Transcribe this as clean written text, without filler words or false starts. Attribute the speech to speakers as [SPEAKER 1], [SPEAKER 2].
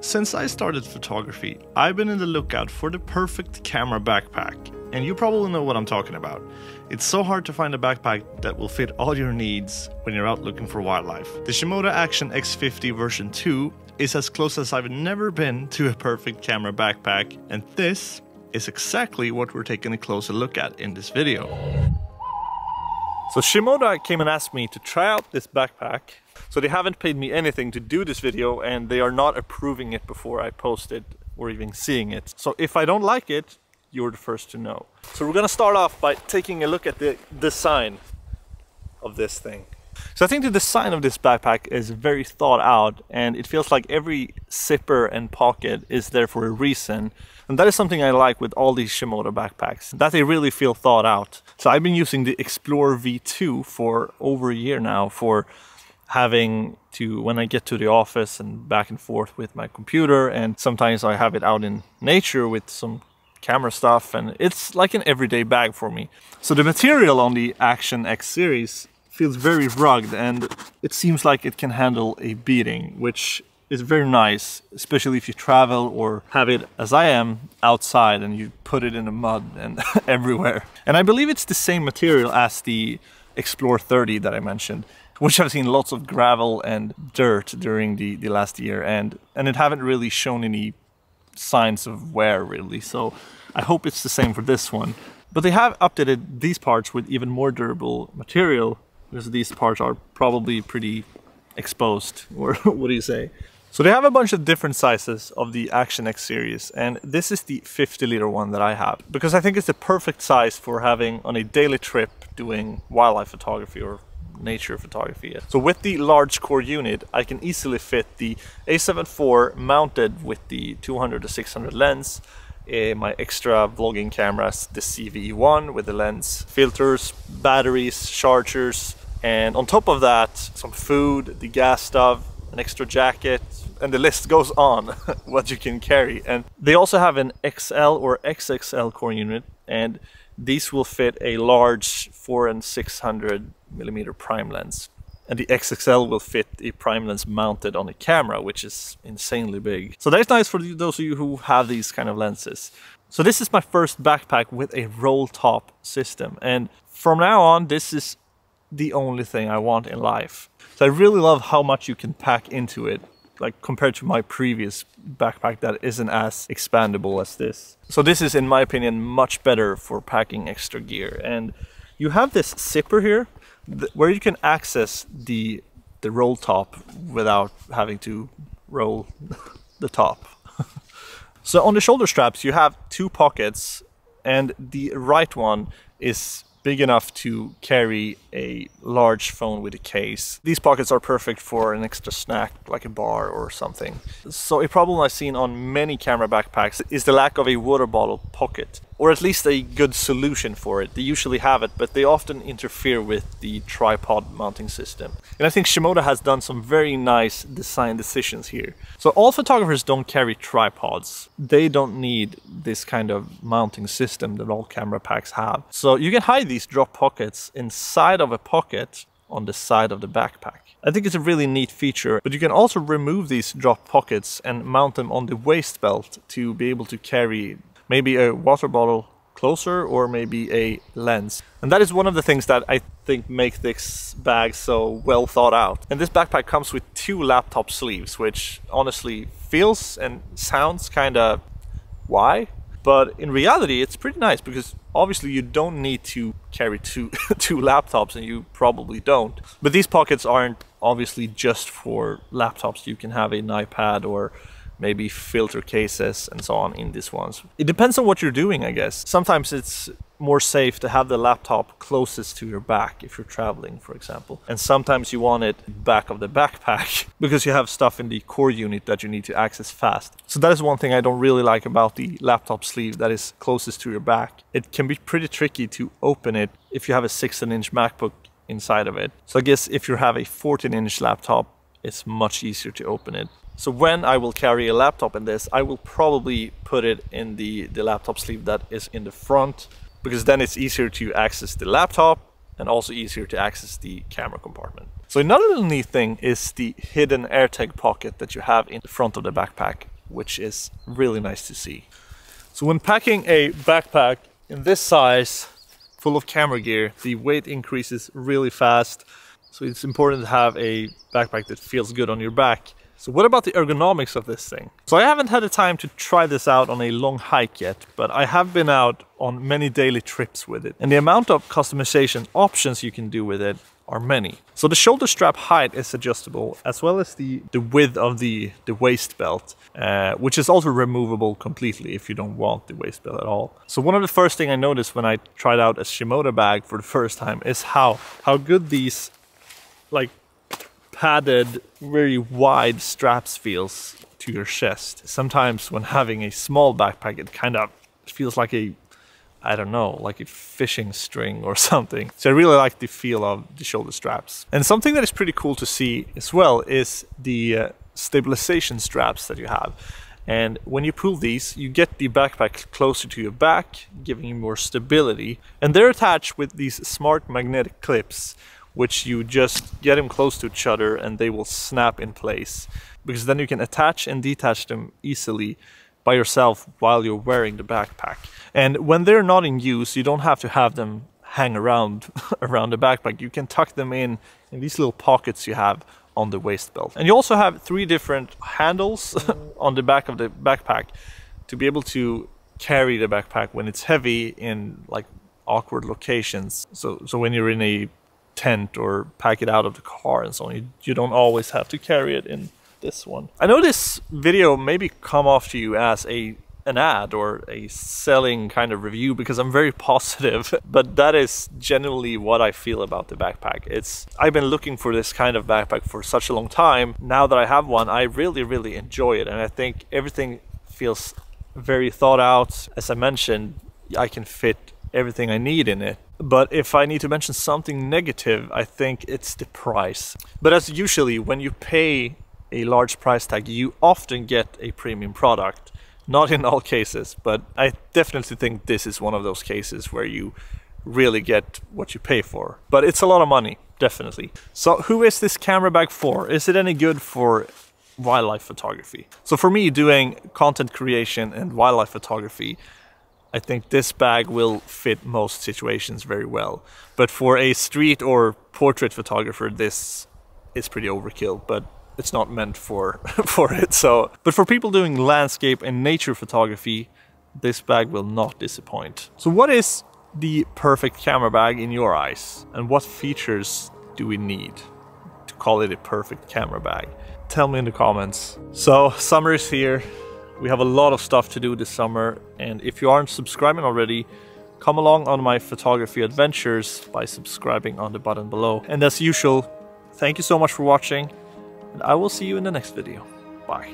[SPEAKER 1] Since I started photography, I've been in the lookout for the perfect camera backpack, and you probably know what I'm talking about. It's so hard to find a backpack that will fit all your needs when you're out looking for wildlife. The Shimoda Action X50 version 2 is as close as I've never been to a perfect camera backpack, and this is exactly what we're taking a closer look at in this video. So Shimoda came and asked me to try out this backpack. So they haven't paid me anything to do this video, and they are not approving it before I post it or even seeing it. So if I don't like it, you're the first to know. So we're gonna start off by taking a look at the design of this thing. So I think the design of this backpack is very thought out, and it feels like every zipper and pocket is there for a reason. And that is something I like with all these Shimoda backpacks, that they really feel thought out. So I've been using the Explorer V2 for over a year now, for having to, when I get to the office and back and forth with my computer, and sometimes I have it out in nature with some camera stuff, and it's like an everyday bag for me. So the material on the Action X series feels very rugged, and it seems like it can handle a beating, which is very nice, especially if you travel or have it, as I am, outside and you put it in the mud and everywhere. And I believe it's the same material as the Explorer 30 that I mentioned, which I've seen lots of gravel and dirt during the last year, and it haven't really shown any signs of wear really, so I hope it's the same for this one. But they have updated these parts with even more durable material, because these parts are probably pretty exposed, or what do you say? So they have a bunch of different sizes of the Action X series, and this is the 50-liter one that I have, because I think it's the perfect size for having on a daily trip doing wildlife photography or nature photography. So with the large core unit, I can easily fit the A7 IV mounted with the 200-600 lens, my extra vlogging cameras, the CVE1 with the lens, filters, batteries, chargers, and on top of that, some food, the gas stove, an extra jacket, and the list goes on what you can carry. And they also have an XL or XXL core unit, and these will fit a large 400 and 600mm prime lens. And the XXL will fit a prime lens mounted on a camera, which is insanely big. So that's nice for those of you who have these kind of lenses. So this is my first backpack with a roll top system, and from now on this is the only thing I want in life. So I really love how much you can pack into it, like compared to my previous backpack that isn't as expandable as this. So this is, in my opinion, much better for packing extra gear. And you have this zipper here where you can access the roll top without having to roll the top. So on the shoulder straps you have two pockets, and the right one is big enough to carry a large phone with a case. These pockets are perfect for an extra snack, like a bar or something. So a problem I've seen on many camera backpacks is the lack of a water bottle pocket, or at least a good solution for it. They usually have it, but they often interfere with the tripod mounting system. And I think Shimoda has done some very nice design decisions here. So all photographers don't carry tripods. They don't need this kind of mounting system that all camera packs have. So you can hide these drop pockets inside of a pocket on the side of the backpack. I think it's a really neat feature, but you can also remove these drop pockets and mount them on the waist belt to be able to carry maybe a water bottle closer, or maybe a lens. And that is one of the things that I think make this bag so well thought out. And this backpack comes with two laptop sleeves, which honestly feels and sounds kind of why? But in reality it's pretty nice, because obviously you don't need to carry two laptops, and you probably don't. But these pockets aren't obviously just for laptops. You can have an iPad or maybe filter cases and so on in these ones. It depends on what you're doing, I guess. Sometimes it's more safe to have the laptop closest to your back if you're traveling, for example. And sometimes you want it back of the backpack because you have stuff in the core unit that you need to access fast. So that is one thing I don't really like about the laptop sleeve that is closest to your back. It can be pretty tricky to open it if you have a 16-inch MacBook inside of it. So I guess if you have a 14-inch laptop, it's much easier to open it. So when I will carry a laptop in this, I will probably put it in the laptop sleeve that is in the front, because then it's easier to access the laptop and also easier to access the camera compartment. So another little neat thing is the hidden AirTag pocket that you have in the front of the backpack. which is really nice to see. So when packing a backpack in this size, full of camera gear, the weight increases really fast. So it's important to have a backpack that feels good on your back. So what about the ergonomics of this thing? So I haven't had the time to try this out on a long hike yet, but I have been out on many daily trips with it. And the amount of customization options you can do with it are many. So the shoulder strap height is adjustable, as well as the width of the waist belt, which is also removable completely if you don't want the waist belt at all. So one of the first things I noticed when I tried out a Shimoda bag for the first time is how good these like padded, very wide straps feels to your chest. Sometimes when having a small backpack, it kind of feels like I don't know, like a fishing string or something. So I really like the feel of the shoulder straps. And something that is pretty cool to see as well is the stabilization straps that you have. And when you pull these, you get the backpack closer to your back, giving you more stability. And they're attached with these smart magnetic clips, which you just get them close to each other and they will snap in place. Because then you can attach and detach them easily by yourself while you're wearing the backpack. And when they're not in use, you don't have to have them hang around the backpack. You can tuck them in these little pockets you have on the waist belt. And you also have 3 different handles on the back of the backpack to be able to carry the backpack when it's heavy in like awkward locations. So when you're in a tent or pack it out of the car and so on, you don't always have to carry it in this one. I know this video maybe come off to you as an ad or a selling kind of review because I'm very positive, but that is generally what I feel about the backpack. I've been looking for this kind of backpack for such a long time. Now that I have one, I really enjoy it, and I think everything feels very thought out. As I mentioned, I can fit everything I need in it. But if I need to mention something negative, I think it's the price. But as usually, when you pay a large price tag, you often get a premium product. Not in all cases, but I definitely think this is one of those cases where you really get what you pay for. But it's a lot of money, definitely. So who is this camera bag for? Is it any good for wildlife photography? So for me, doing content creation and wildlife photography, I think this bag will fit most situations very well. But for a street or portrait photographer, this is pretty overkill, but it's not meant for it. So, but for people doing landscape and nature photography, this bag will not disappoint. So what is the perfect camera bag in your eyes? And what features do we need to call it a perfect camera bag? Tell me in the comments. So summer is here. We have a lot of stuff to do this summer, and if you aren't subscribing already, come along on my photography adventures by subscribing on the button below. And as usual, thank you so much for watching, and I will see you in the next video. Bye.